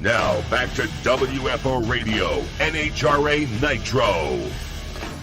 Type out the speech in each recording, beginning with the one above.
Now, back to WFO Radio, NHRA Nitro.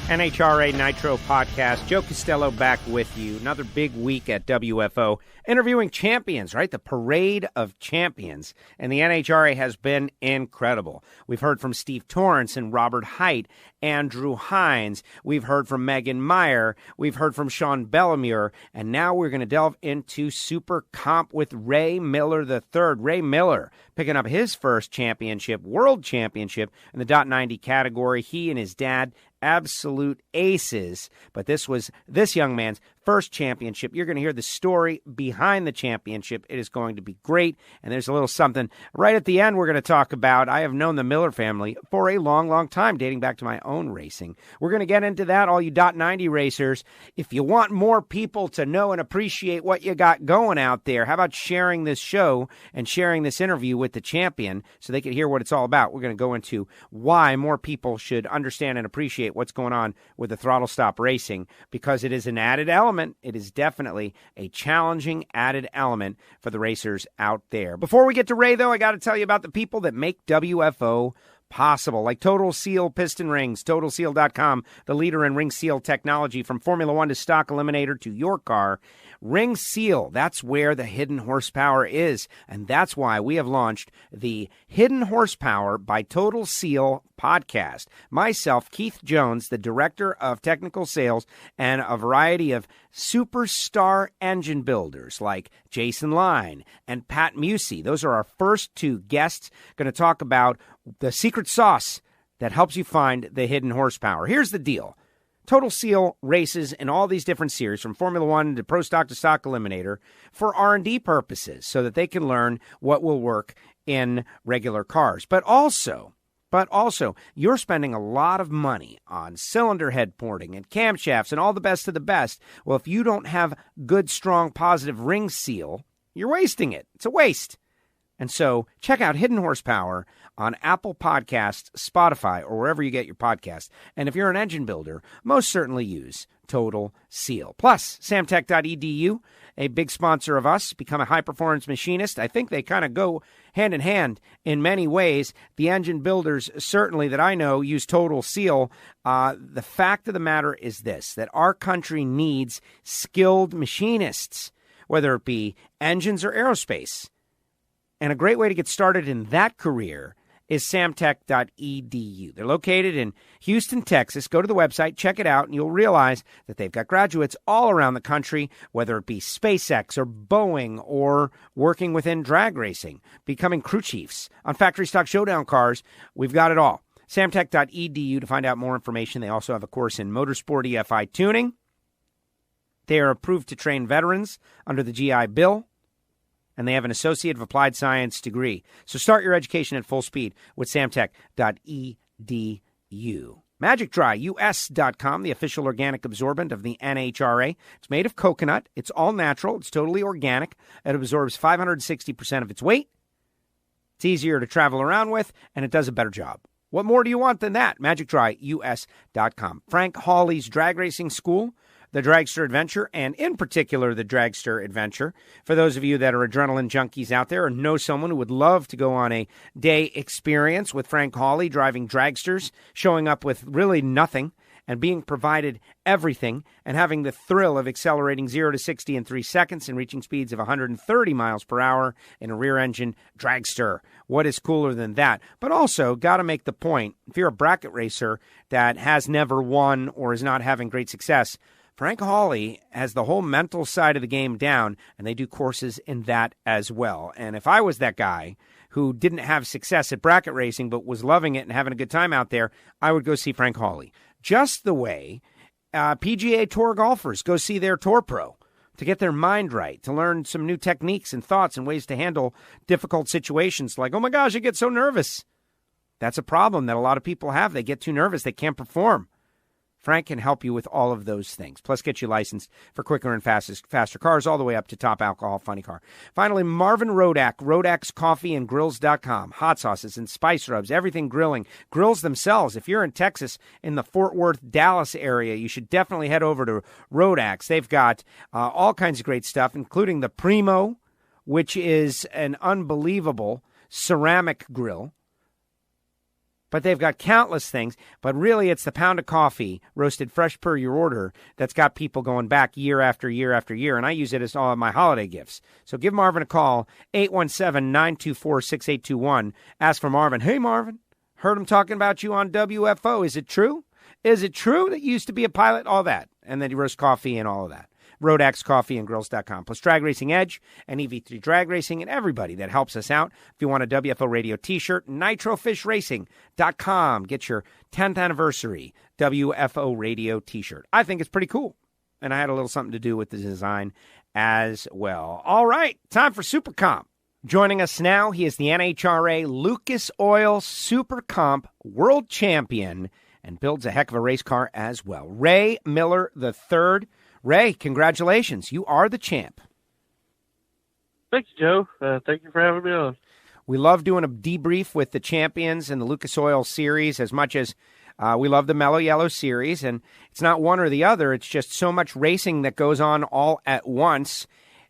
NHRA Nitro podcast. Joe Costello back with you. Another big week at WFO. Interviewing champions, right? The parade of champions. And the NHRA has been incredible. We've heard from Steve Torrence and Robert Height, Andrew Hines. We've heard from Megan Meyer. We've heard from Sean Bellemure. And now we're going to delve into Super Comp with Ray Miller III. Ray Miller picking up his first championship, world championship in the .90 category. He and his dad, absolute aces, but this was this young man's first championship. You're going to hear the story behind the championship. It is going to be great, and there's a little something right at the end we're going to talk about. I have known the Miller family for a long, long time, dating back to my own racing. We're going to get into that, all you .90 racers. If you want more people to know and appreciate what you got going out there, how about sharing this show and sharing this interview with the champion so they can hear what it's all about? We're going to go into why more people should understand and appreciate what's going on with the throttle stop racing, because it is an added element. It is definitely a challenging added element for the racers out there. Before we get to Ray, though, I got to tell you about the people that make WFO possible, like Total Seal Piston Rings, TotalSeal.com, the leader in ring seal technology. From Formula One to stock eliminator to your car, Ring Seal, that's where the hidden horsepower is, and that's why we have launched the Hidden Horsepower by Total Seal podcast. Myself, Keith Jones, the director of technical sales, and a variety of superstar engine builders like Jason Line and Pat Musey. Those are our first two guests, going to talk about the secret sauce that helps you find the hidden horsepower. Here's the deal. Total Seal races in all these different series, from Formula One to Pro Stock to Stock Eliminator, for R&D purposes, so that they can learn what will work in regular cars. But also, you're spending a lot of money on cylinder head porting and camshafts and all the best of the best. Well, if you don't have good, strong, positive ring seal, you're wasting it. It's a waste. And so check out Hidden Horsepower on Apple Podcasts, Spotify, or wherever you get your podcasts. And if you're an engine builder, most certainly use Total Seal. Plus, samtech.edu, a big sponsor of us, become a high-performance machinist. I think they kind of go hand in hand in many ways. The engine builders, certainly that I know, use Total Seal. The fact of the matter is this, that our country needs skilled machinists, whether it be engines or aerospace. And a great way to get started in that career is samtech.edu. They're located in Houston, Texas. Go to the website, check it out, and you'll realize that they've got graduates all around the country, whether it be SpaceX or Boeing or working within drag racing, becoming crew chiefs on factory stock showdown cars. We've got it all. Samtech.edu to find out more information. They also have a course in motorsport EFI tuning. They are approved to train veterans under the GI Bill, and they have an Associate of Applied Science degree. So start your education at full speed with samtech.edu. MagicDryUS.com, the official organic absorbent of the NHRA. It's made of coconut. It's all natural. It's totally organic. It absorbs 560% of its weight. It's easier to travel around with, and it does a better job. What more do you want than that? MagicDryUS.com. Frank Hawley's Drag Racing School, the Dragster Adventure, and in particular, the Dragster Adventure. For those of you that are adrenaline junkies out there or know someone who would love to go on a day experience with Frank Hawley driving dragsters, showing up with really nothing and being provided everything and having the thrill of accelerating 0 to 60 in 3 seconds and reaching speeds of 130 miles per hour in a rear-engine dragster. What is cooler than that? But also, got to make the point, if you're a bracket racer that has never won or is not having great success, Frank Hawley has the whole mental side of the game down, and they do courses in that as well. And if I was that guy who didn't have success at bracket racing but was loving it and having a good time out there, I would go see Frank Hawley. Just the way PGA Tour golfers go see their Tour Pro to get their mind right, to learn some new techniques and thoughts and ways to handle difficult situations like, oh my gosh, I get so nervous. That's a problem that a lot of people have. They get too nervous. They can't perform. Frank can help you with all of those things, plus get you licensed for quicker and faster cars all the way up to top alcohol funny car. Finally, Marvin Rodak, Rodak'sCoffeeandGrills.com. Hot sauces and spice rubs, everything grilling. Grills themselves. If you're in Texas, in the Fort Worth, Dallas area, you should definitely head over to Rodak's. They've got all kinds of great stuff, including the Primo, which is an unbelievable ceramic grill. But they've got countless things. But really, it's the pound of coffee, roasted fresh per your order, that's got people going back year after year after year. And I use it as all of my holiday gifts. So give Marvin a call, 817-924-6821. Ask for Marvin. Hey, Marvin, heard him talking about you on WFO. Is it true? Is it true that you used to be a pilot? All that. And then you roast coffee and all of that. RoadAxeCoffeeandGrills.com, plus Drag Racing Edge and EV3 Drag Racing and everybody that helps us out. If you want a WFO Radio t-shirt, NitroFishRacing.com. Get your 10th anniversary WFO Radio t-shirt. I think it's pretty cool, and I had a little something to do with the design as well. All right, time for Super Comp. Joining us now, he is the NHRA Lucas Oil Super Comp World Champion and builds a heck of a race car as well. Ray Miller III. Ray, congratulations. You are the champ. Thanks, Joe. Thank you for having me on. We love doing a debrief with the champions in the Lucas Oil Series as much as we love the Mellow Yellow Series. And it's not one or the other. It's just so much racing that goes on all at once.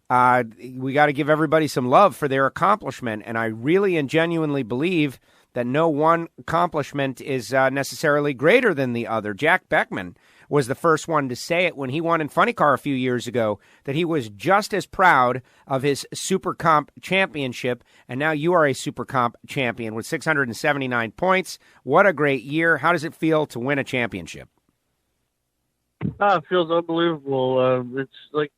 We got to give everybody some love for their accomplishment. And I really and genuinely believe that no one accomplishment is necessarily greater than the other. Jack Beckman was the first one to say it when he won in Funny Car a few years ago, that he was just as proud of his Super Comp championship, and now you are a Super Comp champion with 679 points. What a great year. How does it feel to win a championship? It feels unbelievable. It's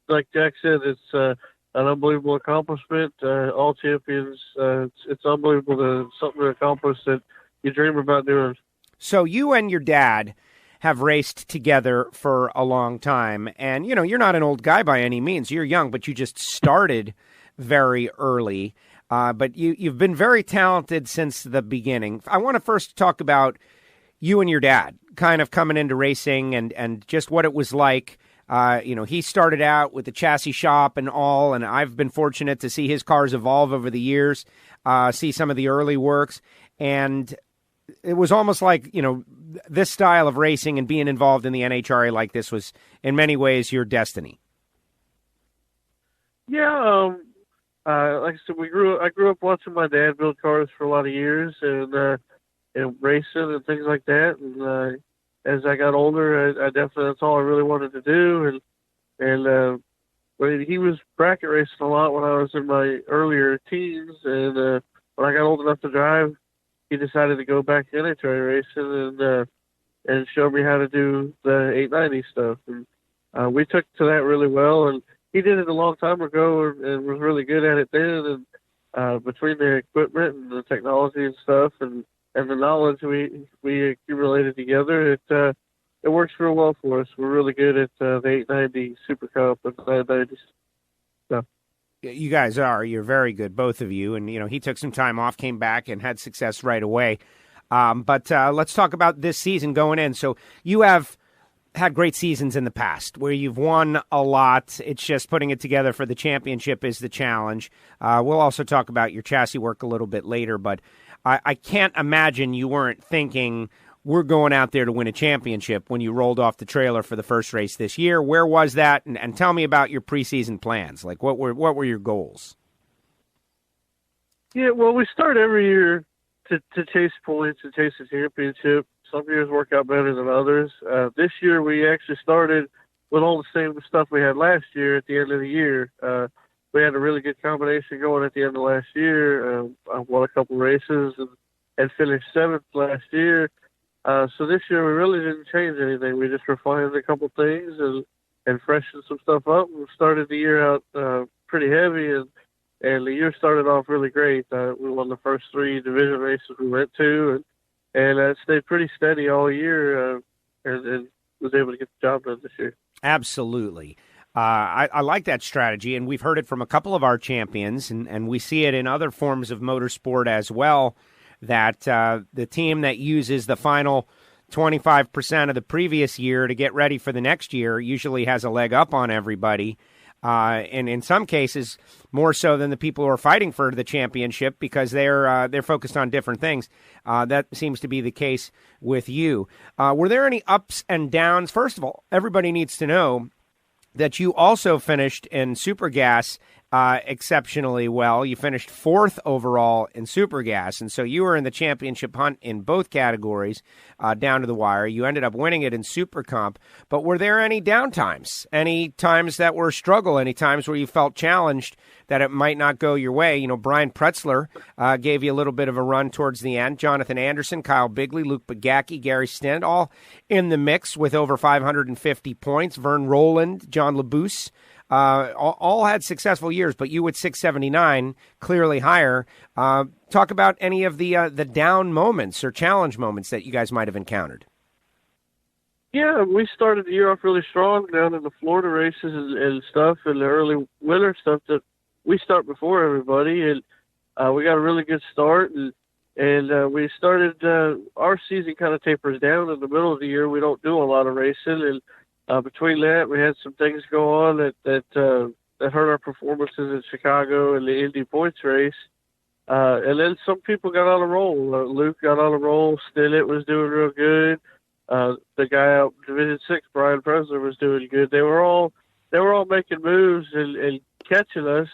like Jack said, it's an unbelievable accomplishment. All champions, it's unbelievable, something to accomplish that you dream about doing. So you and your dad have raced together for a long time. And, you know, you're not an old guy by any means. You're young, but you just started very early. But you've been very talented since the beginning. I want to first talk about you and your dad kind of coming into racing and just what it was like. He started out with the chassis shop and all, and I've been fortunate to see his cars evolve over the years, see some of the early works. And it was almost like, this style of racing and being involved in the NHRA like this was in many ways your destiny. Yeah. Like I said, I grew up watching my dad build cars for a lot of years and racing and things like that. And, as I got older, I definitely, that's all I really wanted to do. And when he was bracket racing a lot when I was in my earlier teens. And, when I got old enough to drive, he decided to go back to NHRA racing and show me how to do the 890 stuff. And we took to that really well. And he did it a long time ago and was really good at it then. And between the equipment and the technology and stuff and the knowledge we accumulated together, it works real well for us. We're really good at the 890 Super Cup and 990 stuff. You guys are. You're very good, both of you. And, he took some time off, came back, and had success right away. But let's talk about this season going in. So you have had great seasons in the past where you've won a lot. It's just putting it together for the championship is the challenge. We'll also talk about your chassis work a little bit later. But I can't imagine you weren't thinking, we're going out there to win a championship when you rolled off the trailer for the first race this year. Where was that? And tell me about your preseason plans. Like, what were your goals? Yeah, well, we start every year to chase points and chase the championship. Some years work out better than others. This year we actually started with all the same stuff we had last year at the end of the year. We had a really good combination going at the end of last year. I won a couple races and finished 7th last year. So this year we really didn't change anything. We just refined a couple things and freshened some stuff up. We started the year out pretty heavy, and the year started off really great. We won the first 3 division races we went to, and stayed pretty steady all year and was able to get the job done this year. Absolutely. I like that strategy, and we've heard it from a couple of our champions, and we see it in other forms of motorsport as well, that the team that uses the final 25% of the previous year to get ready for the next year usually has a leg up on everybody, and in some cases more so than the people who are fighting for the championship because they're focused on different things. That seems to be the case with you. Were there any ups and downs? First of all, everybody needs to know that you also finished in Super Gas exceptionally well. You finished 4th overall in Super Gas, and so you were in the championship hunt in both categories down to the wire. You ended up winning it in Super Comp, but were there any downtimes, any times that were a struggle, any times where you felt challenged that it might not go your way? You know, Brian Pretzler gave you a little bit of a run towards the end. Jonathan Anderson, Kyle Bigley, Luke Bagacki, Gary Stint, all in the mix with over 550 points. Vern Rowland, John LeBouse, all had successful years, but you at 679, clearly higher. Talk about any of the down moments or challenge moments that you guys might have encountered. Yeah, we started the year off really strong down in the Florida races and stuff, and the early winter stuff that we start before everybody, and we got a really good start, and we started our season kind of tapers down in the middle of the year. We don't do a lot of racing, and between that, we had some things go on that hurt our performances in Chicago and the Indy Points race. And then some people got on a roll. Luke got on a roll. Stinnett was doing real good. The guy out Division 6, Brian Presley, was doing good. They were all making moves and catching us.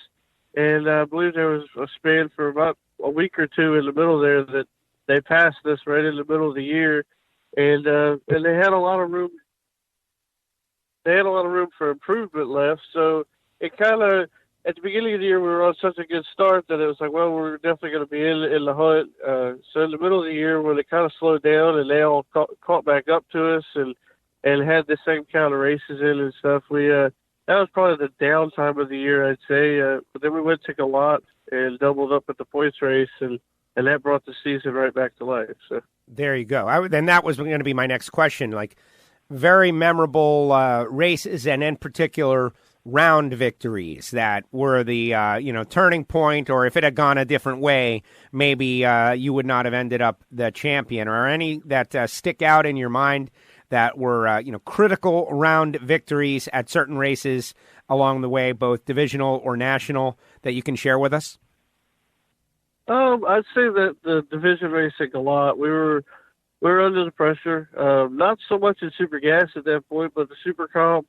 And I believe there was a span for about a week or two in the middle there that they passed us right in the middle of the year, and they had a lot of room. They had a lot of room for improvement left. So it kind of, at the beginning of the year, we were on such a good start that it was like, well, we're definitely going to be in the hunt. So in the middle of the year, when it kind of slowed down and they all caught back up to us and had the same kind of races in and stuff, that was probably the down time of the year, I'd say. But then we went to Galat and doubled up at the points race, and that brought the season right back to life. So there you go. Then that was going to be my next question. Like, very memorable races, and in particular round victories that were the turning point, or if it had gone a different way, maybe you would not have ended up the champion. Or any that stick out in your mind that were critical round victories at certain races along the way, both divisional or national, that you can share with us? I'd say that the division racing a lot. We were under the pressure. Not so much in Super Gas at that point, but the Super Comp.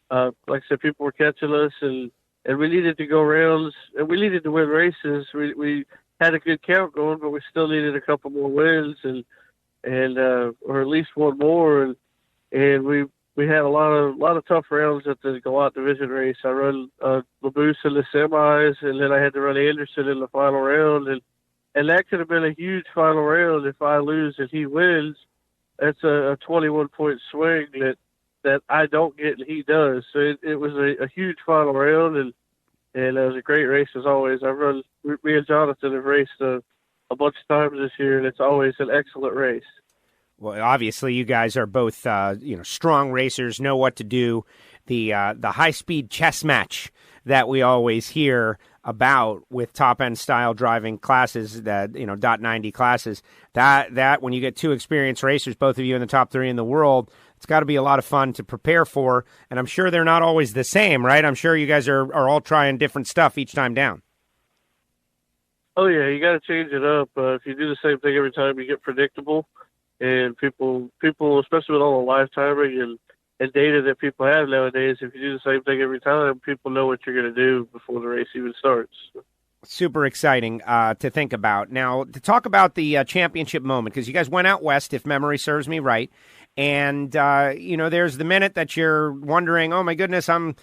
Like I said, people were catching us, and we needed to go rounds, and we needed to win races. We had a good count going, but we still needed a couple more wins, and or at least one more, and we had a lot of tough rounds at the Galat division race. I run LeBouse in the semis, and then I had to run Anderson in the final round, and that could have been a huge final round. If I lose and he wins, that's a 21-point swing that I don't get and he does. So it was a huge final round, and it was a great race as always. Me and Jonathan have raced a bunch of times this year, and it's always an excellent race. Well, obviously, you guys are both strong racers, know what to do. The high-speed chess match that we always hear about with top-end style driving classes, that .90 classes, that when you get two experienced racers, both of you in the top 3 in the world, it's got to be a lot of fun to prepare for. And I'm sure they're not always the same, right? I'm sure you guys are all trying different stuff each time down. Oh yeah, you got to change it up. If you do the same thing every time, you get predictable. And people, especially with all the live timing and data that people have nowadays, if you do the same thing every time, people know what you're going to do before the race even starts. Super exciting to think about. Now, to talk about the championship moment, because you guys went out west, if memory serves me right, and there's the minute that you're wondering, oh my goodness, I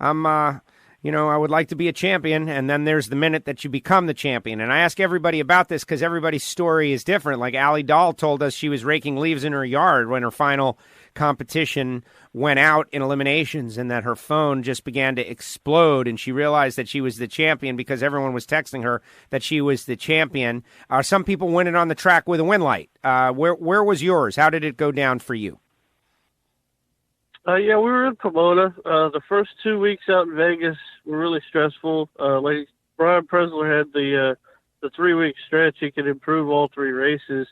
would like to be a champion, and then there's the minute that you become the champion. And I ask everybody about this because everybody's story is different. Like Allie Dahl told us she was raking leaves in her yard when her final competition went out in eliminations, and that her phone just began to explode, and she realized that she was the champion because everyone was texting her that she was the champion. Some people win it on the track with a win light. Where was yours? How did it go down for you? Yeah, we were in Pomona. The first 2 weeks out in Vegas were really stressful. Like Brian Presley had the 3-week stretch, he could improve all 3 races.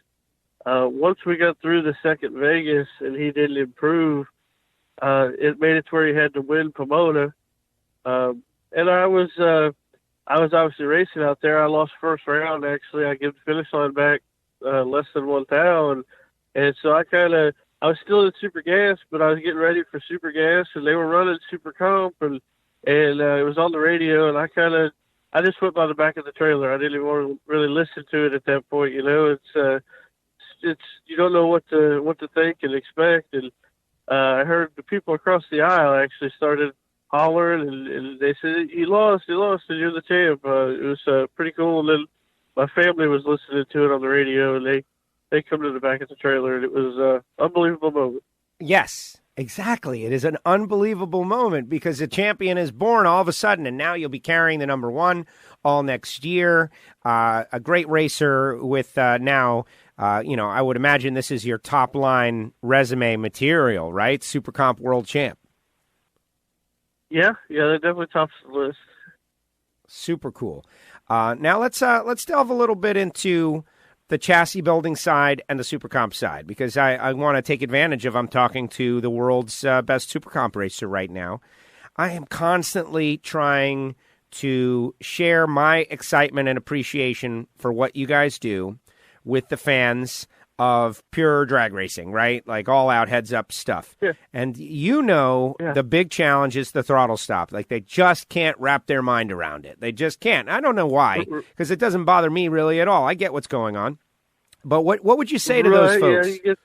Once we got through the second Vegas and he didn't improve, it made it to where he had to win Pomona. And I was obviously racing out there. I lost first round, actually. I gave the finish line back less than 1 thou, and so I was still in Super Gas, but I was getting ready for Super Gas, and they were running Super Comp, and and it was on the radio, and I just went by the back of the trailer. I didn't even want to really listen to it at that point. You know, it's you don't know what to think and expect, and I heard the people across the aisle actually started hollering, and they said, "You lost, and you're the champ." It was pretty cool. And then my family was listening to it on the radio, and they come to the back of the trailer, and it was an unbelievable moment. Yes, exactly. It is an unbelievable moment because a champion is born all of a sudden, and now you'll be carrying the number one all next year. A great racer with now, I would imagine this is your top line resume material, right? Super Comp World Champ. Yeah, that definitely tops the list. Super cool. Now let's delve a little bit into the chassis building side and the Super Comp side, because I want to take advantage of I'm talking to the world's best Super Comp racer right now. I am constantly trying to share my excitement and appreciation for what you guys do with the fans of pure drag racing, right? Like all out heads up stuff. Yeah. And the big challenge is the throttle stop. Like they just can't wrap their mind around it. They just can't. I don't know why, because it doesn't bother me really at all. I get what's going on. But what would you say to those folks? Yeah, you get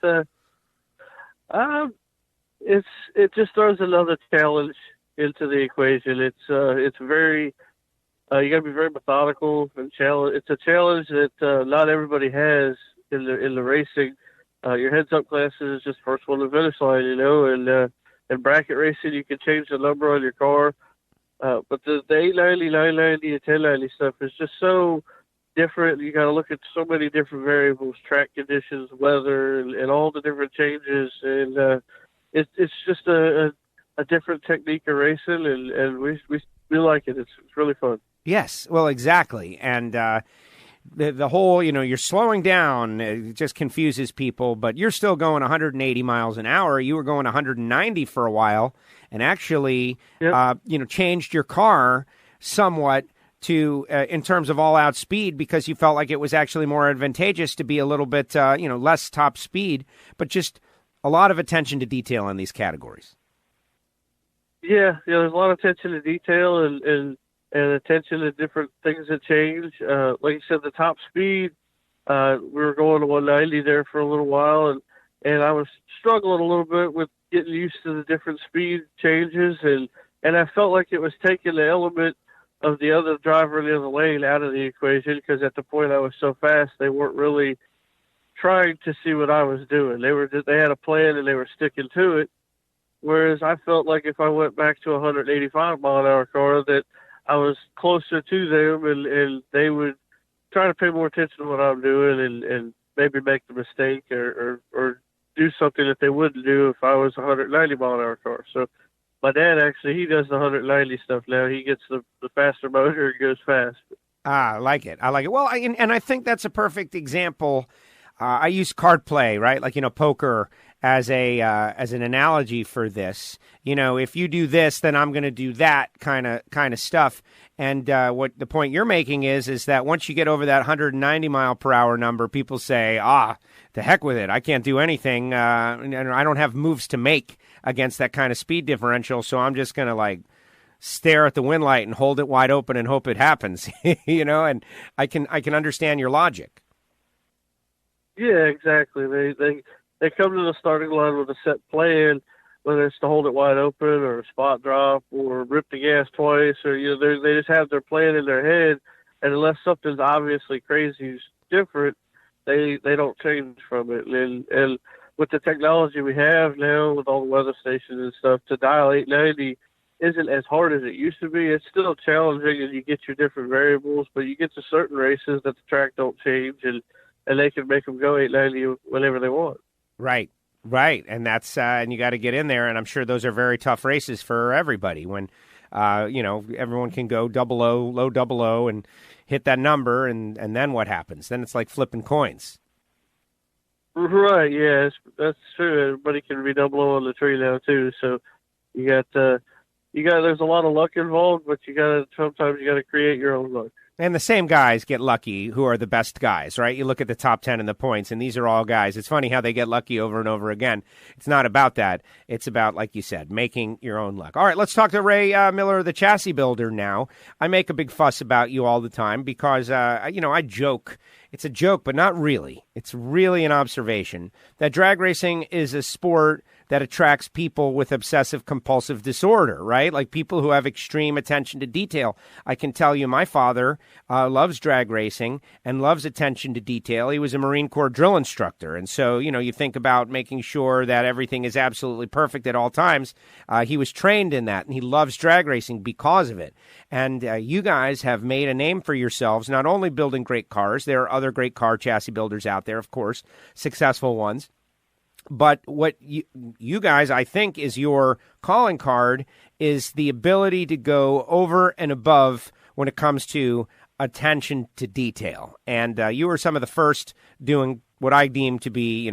it just throws another challenge into the equation. It's very you got to be very methodical and challenge. It's a challenge that not everybody has in the racing. Your heads up classes is just first one to the finish line, and in bracket racing you can change the number on your car, but the 890, 990, and 1090 stuff is just so different. You got to look at so many different variables, track conditions, weather, and all the different changes, and it's just a different technique of racing, and we like it. It's really fun. Yes, well, exactly, and the whole, you're slowing down, it just confuses people, but you're still going 180 miles an hour. You were going 190 for a while, and actually, changed your car somewhat to in terms of all-out speed, because you felt like it was actually more advantageous to be a little bit, less top speed, but just a lot of attention to detail in these categories. Yeah, there's a lot of attention to detail and attention to different things that change. Like you said, the top speed, we were going to 190 there for a little while, and I was struggling a little bit with getting used to the different speed changes, and I felt like it was taking the element of the other driver in the other lane out of the equation, because at the point I was so fast, they weren't really trying to see what I was doing. They had a plan and they were sticking to it. Whereas I felt like if I went back to a 185 mile an hour car, that I was closer to them, and they would try to pay more attention to what I'm doing, and maybe make the mistake or do something that they wouldn't do if I was a 190 mile an hour car. So my dad actually, he does the 190 stuff now. He gets the faster motor and goes fast. I like it. Well, and I think that's a perfect example. I use card play, right? Like, poker as an analogy for this. If you do this, then I'm going to do that kind of stuff. And what the point you're making is that once you get over that 190 mile per hour number, people say, the heck with it. I can't do anything. And I don't have moves to make against that kind of speed differential. So I'm just going to stare at the wind light and hold it wide open and hope it happens, and I can understand your logic. Yeah, exactly. They come to the starting line with a set plan, whether it's to hold it wide open or a spot drop or rip the gas twice, or they just have their plan in their head, and unless something's obviously crazy different, they don't change from it. And with the technology we have now, with all the weather stations and stuff, to dial 890 isn't as hard as it used to be. It's still challenging, and you get your different variables, but you get to certain races that the track don't change, and they can make them go 890 whenever they want. Right. And that's and you got to get in there, and I'm sure those are very tough races for everybody when, everyone can go low 00, and hit that number, and then what happens? Then it's like flipping coins. Right, yeah, that's true. Everybody can be 00 on the tree now, too, so there's a lot of luck involved, but sometimes you got to create your own luck. And the same guys get lucky who are the best guys, right? You look at the top 10 in the points, and these are all guys. It's funny how they get lucky over and over again. It's not about that. It's about, like you said, making your own luck. All right, let's talk to Ray Miller, the chassis builder now. I make a big fuss about you all the time because, I joke. It's a joke, but not really. It's really an observation that drag racing is a sport that attracts people with obsessive compulsive disorder, right? Like people who have extreme attention to detail. I can tell you my father loves drag racing and loves attention to detail. He was a Marine Corps drill instructor. And so, you think about making sure that everything is absolutely perfect at all times. He was trained in that, and he loves drag racing because of it. And you guys have made a name for yourselves, not only building great cars. There are other great car chassis builders out there, of course, successful ones. But what you guys, I think, is your calling card is the ability to go over and above when it comes to attention to detail. And you were some of the first doing what I deem to be,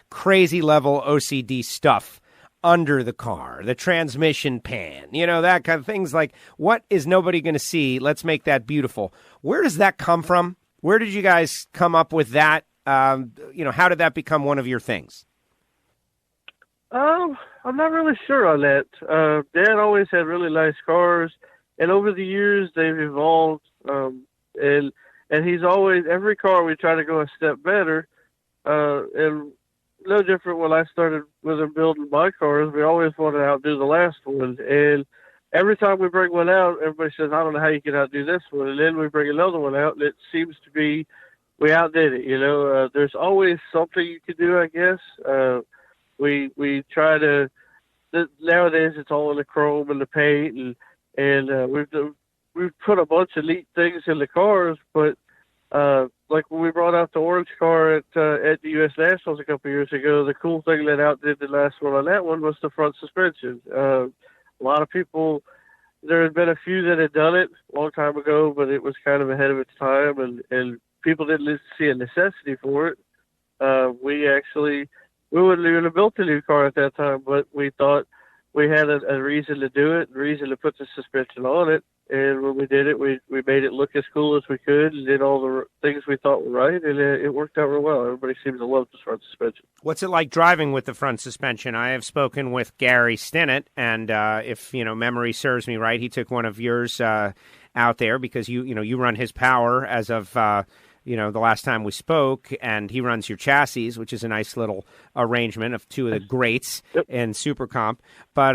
crazy level OCD stuff under the car, the transmission pan, that kind of things like what is nobody going to see? Let's make that beautiful. Where does that come from? Where did you guys come up with that? How did that become one of your things? I'm not really sure on that. Dad always had really nice cars, and over the years they've evolved. And he's always, every car we try to go a step better. And no different when I started with him building my cars. We always wanted to outdo the last one, and every time we bring one out, everybody says, "I don't know how you can outdo this one." And then we bring another one out, and it seems to be we outdid it. There's always something you can do, I guess. We try to nowadays it's all in the chrome and the paint and we've put a bunch of neat things in the cars, but like when we brought out the orange car at the U.S. Nationals a couple of years ago, the cool thing that outdid the last one on that one was the front suspension. A lot of people, there had been a few that had done it a long time ago, but it was kind of ahead of its time, and people didn't see a necessity for it. We wouldn't even have built a new car at that time, but we thought we had a reason to do it, a reason to put the suspension on it. And when we did it, we made it look as cool as we could and did all the things we thought were right, and it worked out real well. Everybody seems to love the front suspension. What's it like driving with the front suspension? I have spoken with Gary Stinnett, and if memory serves me right, he took one of yours out there because you run his power as of the last time we spoke, and he runs your chassis, which is a nice little arrangement of two of the greats in Super Comp. But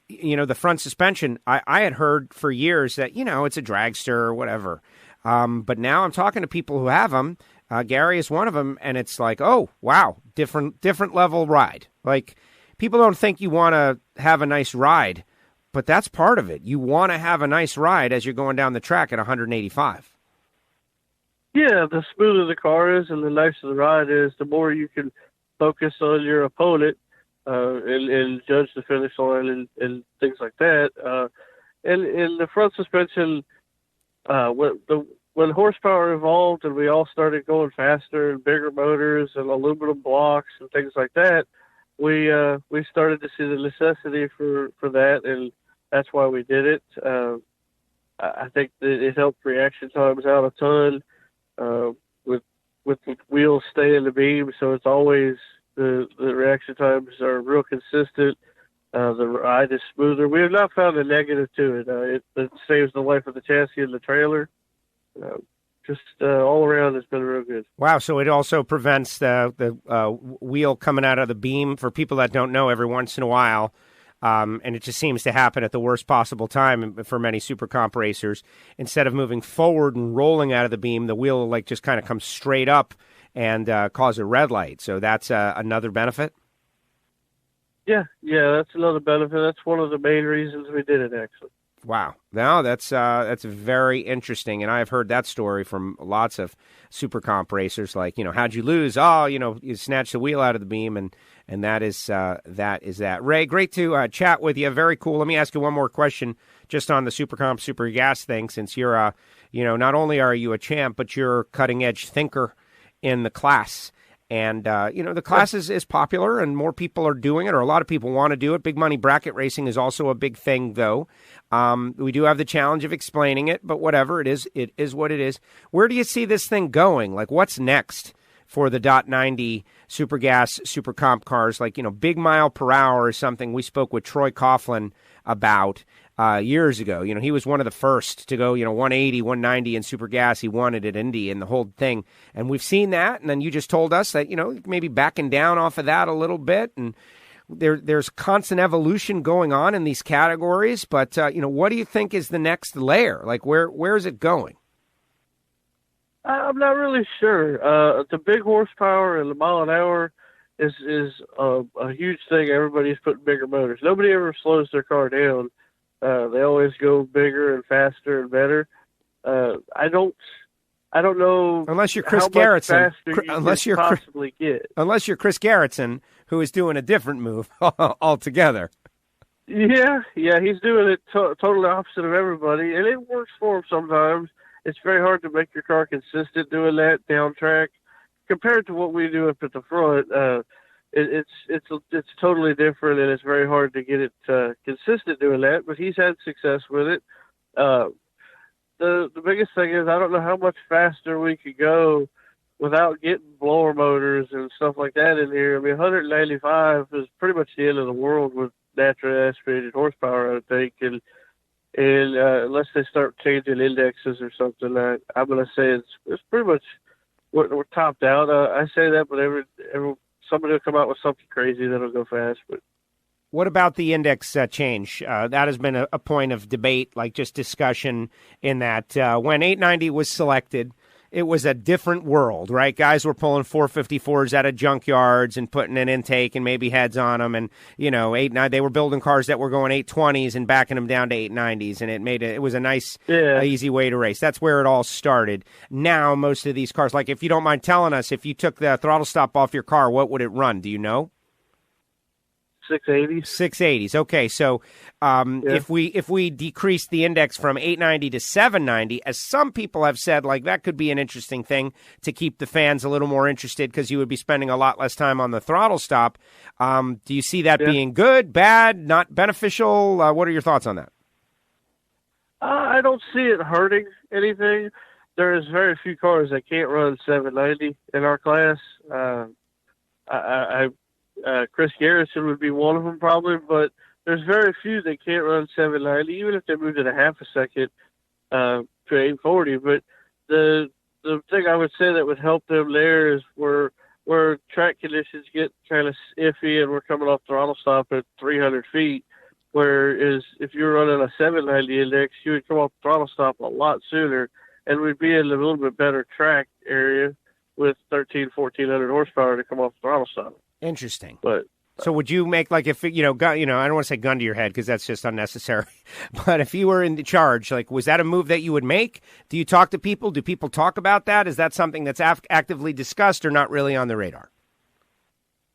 the front suspension, I had heard for years that, it's a dragster or whatever. But now I'm talking to people who have them. Gary is one of them, and it's like, oh, wow, different level ride. Like, people don't think you want to have a nice ride, but that's part of it. You want to have a nice ride as you're going down the track at 185. Yeah, the smoother the car is and the nicer the ride is, the more you can focus on your opponent and judge the finish line and things like that. And in the front suspension, when horsepower evolved and we all started going faster and bigger motors and aluminum blocks and things like that, we started to see the necessity for that, and that's why we did it. I think that it helped reaction times out a ton. With the wheels stay in the beam, so it's always the reaction times are real consistent. The ride is smoother. We have not found a negative to it. It saves the life of the chassis and the trailer. All around, it's been real good. Wow! So it also prevents the wheel coming out of the beam. For people that don't know, every once in a while. And it just seems to happen at the worst possible time for many super comp racers. Instead of moving forward and rolling out of the beam, the wheel will just kind of come straight up and cause a red light. So that's another benefit? Yeah, that's another benefit. That's one of the main reasons we did it, actually. Wow. No, that's very interesting, and I've heard that story from lots of super comp racers. Like, how'd you lose? Oh, you snatched the wheel out of the beam, and that is that. Ray, great to chat with you. Very cool. Let me ask you one more question, just on the super comp, super gas thing. Since you're, not only are you a champ, but you're a cutting edge thinker in the class. And, the class is popular and more people are doing it, or a lot of people want to do it. Big money bracket racing is also a big thing, though. We do have the challenge of explaining it, but whatever, it is what it is. Where do you see this thing going? Like, what's next for the .90 super gas, super comp cars? Like, big mile per hour is something we spoke with Troy Coughlin about years ago. He was one of the first to go, 180, 190 in super gas. He won it at Indy and the whole thing. And we've seen that. And then you just told us that, maybe backing down off of that a little bit. And there's constant evolution going on in these categories. But, what do you think is the next layer? Like, where is it going? I'm not really sure. The big horsepower and the mile an hour is a huge thing. Everybody's putting bigger motors. Nobody ever slows their car down. They always go bigger and faster and better. I don't know unless you're Chris Gerritsen. Unless you're possibly get. Unless you're Chris Gerritsen, who is doing a different move altogether. Yeah, he's doing it totally opposite of everybody, and it works for him sometimes. It's very hard to make your car consistent doing that down track compared to what we do up at the front. It's totally different, and it's very hard to get it consistent doing that. But he's had success with it. The biggest thing is I don't know how much faster we could go without getting blower motors and stuff like that in here. I mean, 195 is pretty much the end of the world with naturally aspirated horsepower, I would think, and unless they start changing indexes or something, I'm going to say it's pretty much we're topped out. I say that, but every somebody will come out with something crazy that'll go fast. But what about the index change? That has been a point of debate, like just discussion in that when 890 was selected, it was a different world, right? Guys were pulling 454s out of junkyards and putting an intake and maybe heads on them. And, 890, they were building cars that were going 820s and backing them down to 890s. And it was a nice, easy way to race. That's where it all started. Now, most of these cars, like if you don't mind telling us, if you took the throttle stop off your car, what would it run? Do you know? 680s. 680s. Okay, so if we decrease the index from 890 to 790, as some people have said, like that could be an interesting thing to keep the fans a little more interested because you would be spending a lot less time on the throttle stop. Do you see that being good, bad, not beneficial? What are your thoughts on that? I don't see it hurting anything. There's very few cars that can't run 790 in our class. Chris Garrison would be one of them probably, but there's very few that can't run 790, even if they moved it a half a second to 840. But the thing I would say that would help them there is where track conditions get kind of iffy and we're coming off throttle stop at 300 feet, whereas if you're running a 790 index, you would come off throttle stop a lot sooner, and we'd be in a little bit better track area with 1,400 horsepower to come off throttle stop. Interesting. But so would you make, like, if, I don't want to say gun to your head because that's just unnecessary, but if you were in charge, like, was that a move that you would make? Do you talk to people? Do people talk about that? Is that something that's actively discussed or not really on the radar?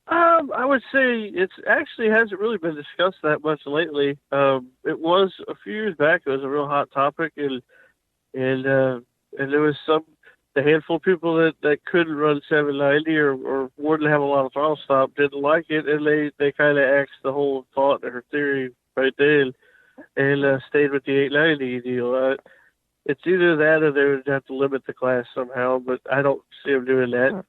I would say it's actually hasn't really been discussed that much lately. It was a few years back. It was a real hot topic, and there was the handful of people that couldn't run 790 or wouldn't have a lot of throttle stop didn't like it, and they kind of axed the whole thought or theory right then and stayed with the 890 deal. It's either that or they would have to limit the class somehow, but I don't see them doing that.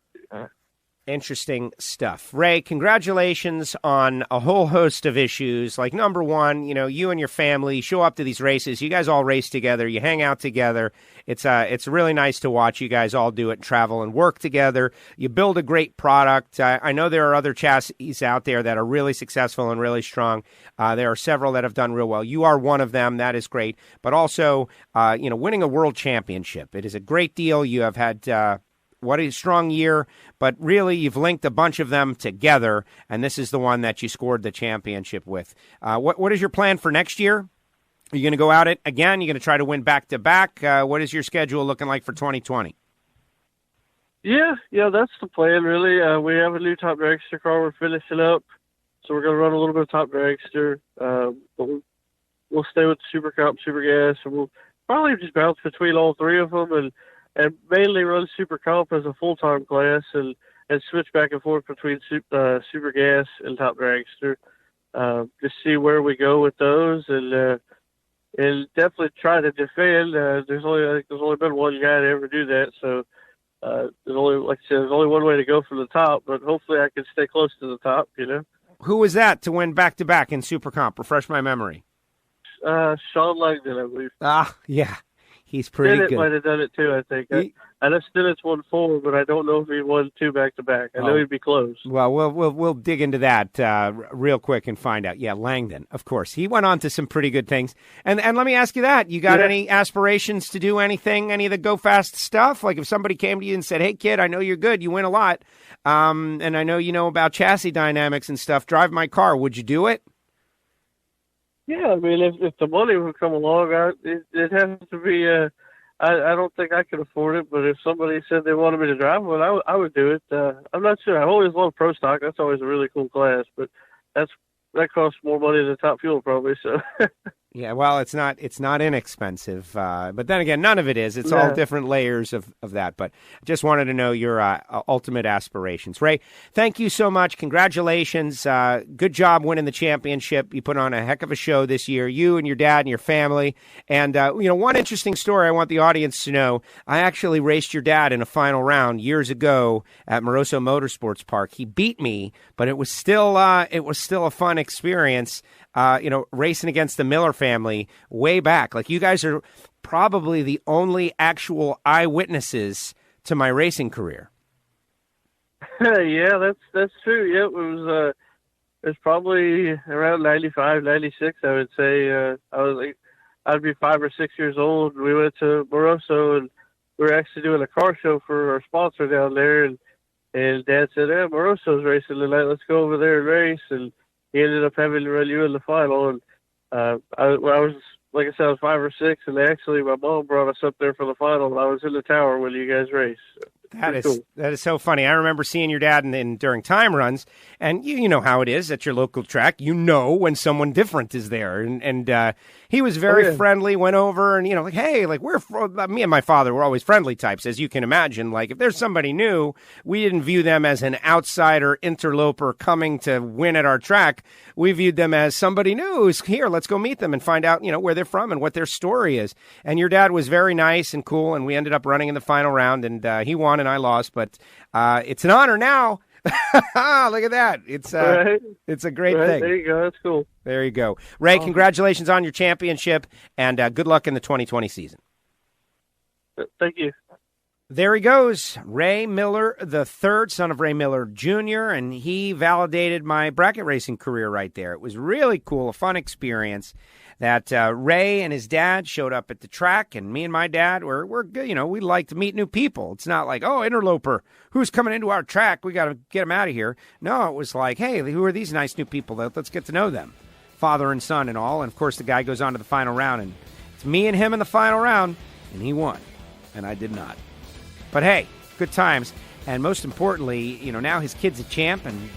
Interesting stuff. Ray, congratulations on a whole host of issues. Like, number one, you and your family show up to these races. You guys all race together. You hang out together. It's really nice to watch you guys all do it and travel and work together. You build a great product. I know there are other chassis out there that are really successful and really strong. There are several that have done real well. You are one of them. That is great. But also, winning a world championship. It is a great deal. You have had... what a strong year, but really you've linked a bunch of them together, and this is the one that you scored the championship with. What is your plan for next year? Are you going to go out it again? You're going to try to win back-to-back? What is your schedule looking like for 2020? Yeah, that's the plan, really. We have a new top dragster car we're finishing up, so we're going to run a little bit of top dragster, but we'll stay with the Super Comp, Super Gas, and we'll probably just bounce between all three of them and mainly run Super Comp as a full-time class and and switch back and forth between Super Gas and Top Dragster. Just see where we go with those, and definitely try to defend. There's only been one guy to ever do that, so there's only, like I said, there's only one way to go from the top. But hopefully, I can stay close to the top. Who was that to win back-to-back in Super Comp? Refresh my memory. Sean Langdon, I believe. Yeah. He's pretty Stinnett good. Might have done it too, I think. I know Stinnett's won 4, but I don't know if he won 2 back-to-back. I know he'd be close. Well, we'll dig into that real quick and find out. Yeah, Langdon, of course. He went on to some pretty good things. And let me ask you that. You got any aspirations to do anything, any of the Go Fast stuff? Like if somebody came to you and said, hey, kid, I know you're good. You win a lot. And I know you know about chassis dynamics and stuff. Drive my car. Would you do it? Yeah, I mean, if the money would come along, it has to be. I don't think I could afford it, but if somebody said they wanted me to drive one, I would do it. I'm not sure. I've always loved Pro Stock. That's always a really cool class, but that costs more money than Top Fuel probably. So. Yeah, well, it's not inexpensive, but then again, none of it is. It's all different layers of that. But I just wanted to know your ultimate aspirations. Ray, thank you so much. Congratulations. Good job winning the championship. You put on a heck of a show this year, you and your dad and your family. And, one interesting story I want the audience to know, I actually raced your dad in a final round years ago at Moroso Motorsports Park. He beat me, but it was still a fun experience. Racing against the Miller family way back. Like, you guys are probably the only actual eyewitnesses to my racing career. Yeah, that's true. Yeah, it was probably around 95, 96, I would say. I'd be 5 or 6 years old. We went to Moroso, and we were actually doing a car show for our sponsor down there, and Dad said, Moroso's racing tonight. Let's go over there and race. And he ended up having to run you in the final, and I was, like I said, I was 5 or 6, and my mom brought us up there for the final, and I was in the tower when you guys raced. That is so funny. I remember seeing your dad during time runs, and you know how it is at your local track. You know when someone different is there, and he was very friendly. Went over and like, hey, like me and my father were always friendly types, as you can imagine. Like if there's somebody new, we didn't view them as an outsider interloper coming to win at our track. We viewed them as somebody new who's here. Let's go meet them and find out where they're from and what their story is. And your dad was very nice and cool, and we ended up running in the final round, and he won and I lost, but it's an honor now. Look at that. It's a great thing. There you go. That's cool. There you go. Ray, congratulations on your championship, and good luck in the 2020 season. Thank you. There he goes, Ray Miller III, son of Ray Miller Jr., and he validated my bracket racing career right there. It was really cool, a fun experience that Ray and his dad showed up at the track, and me and my dad we're good. We like to meet new people. It's not like, oh, interloper, who's coming into our track? We got to get him out of here. No, it was like, hey, who are these nice new people? Let's get to know them, father and son and all. And, of course, the guy goes on to the final round, and it's me and him in the final round, and he won, and I did not. But, hey, good times. And most importantly, now his kid's a champ, and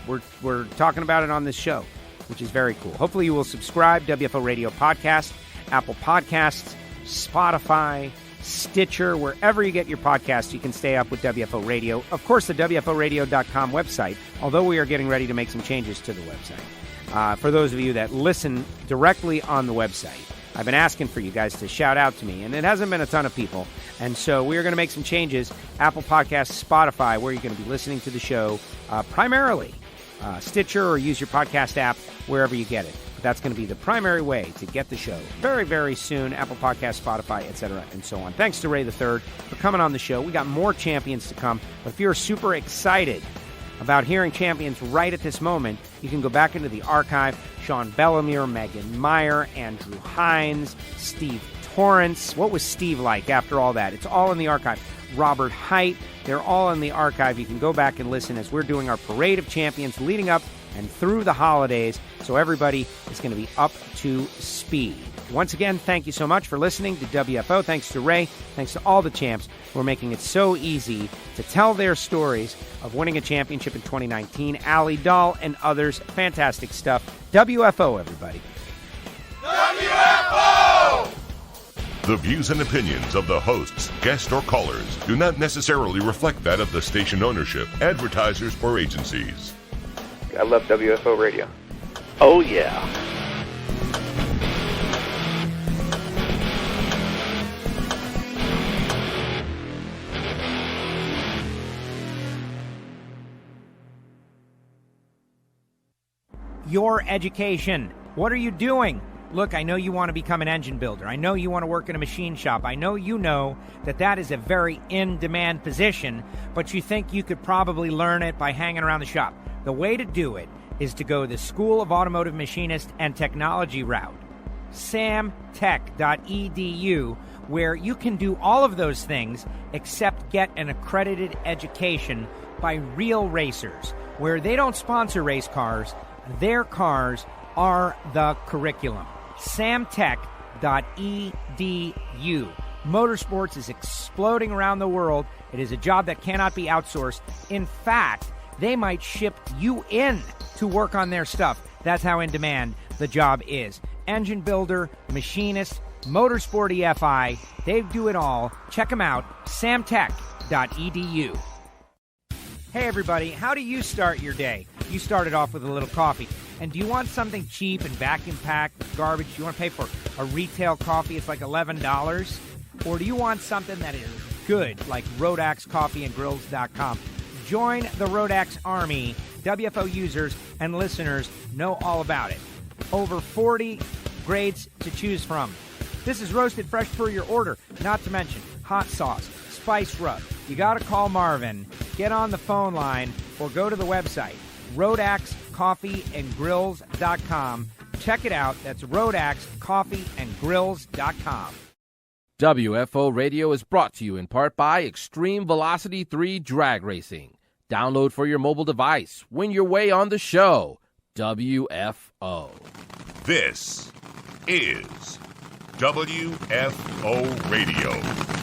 we're talking about it on this show, which is very cool. Hopefully you will subscribe, WFO Radio Podcast, Apple Podcasts, Spotify, Stitcher, wherever you get your podcasts, you can stay up with WFO Radio. Of course, the WFOradio.com website, although we are getting ready to make some changes to the website. For those of you that listen directly on the website, I've been asking for you guys to shout out to me, and it hasn't been a ton of people. And so we are going to make some changes. Apple Podcasts, Spotify, where you're going to be listening to the show primarily. Stitcher, or use your podcast app wherever you get it. But that's going to be the primary way to get the show very, very soon. Apple Podcasts, Spotify, etc., and so on. Thanks to Ray III for coming on the show. We got more champions to come. But if you're super excited about hearing champions right at this moment, you can go back into the archive. Sean Bellemere, Megan Meyer, Andrew Hines, Steve Torrance. What was Steve like after all that? It's all in the archive. Robert Height. They're all in the archive. You can go back and listen as we're doing our Parade of Champions leading up and through the holidays, so everybody is going to be up to speed. Once again, thank you so much for listening to WFO. Thanks to Ray. Thanks to all the champs who are making it so easy to tell their stories of winning a championship in 2019. Allie Dahl and others. Fantastic stuff. WFO, everybody. WFO! The views and opinions of the hosts, guests, or callers do not necessarily reflect that of the station ownership, advertisers, or agencies. I love WFO radio. Oh, yeah. Your education. What are you doing? Look, I know you want to become an engine builder. I know you want to work in a machine shop. I know you know that that is a very in-demand position, but you think you could probably learn it by hanging around the shop. The way to do it is to go the School of Automotive Machinist and Technology route, samtech.edu, where you can do all of those things except get an accredited education by real racers, where they don't sponsor race cars. Their cars are the curriculum. samtech.edu. Motorsports is exploding around the world. It is a job that cannot be outsourced. In fact, they might ship you in to work on their stuff. That's how in demand the job is. Engine builder, machinist, motorsport EFI, they do it all. Check them out, samtech.edu. Hey everybody, how do you start your day? You started off with a little coffee. And do you want something cheap and vacuum-packed with garbage? Do you want to pay for a retail coffee? It's like $11. Or do you want something that is good, like RoadAxeCoffeeandGrills.com? Join the Roadax Army. WFO users and listeners know all about it. Over 40 grades to choose from. This is roasted fresh per your order, not to mention hot sauce, spice rub. You got to call Marvin, get on the phone line, or go to the website, RoadAxeCoffeeandGrills.com. Check it out. That's RoadAxeCoffeeandGrills.com. WFO Radio is brought to you in part by Extreme Velocity 3 Drag Racing. Download for your mobile device. Win your way on the show. WFO. This is WFO Radio.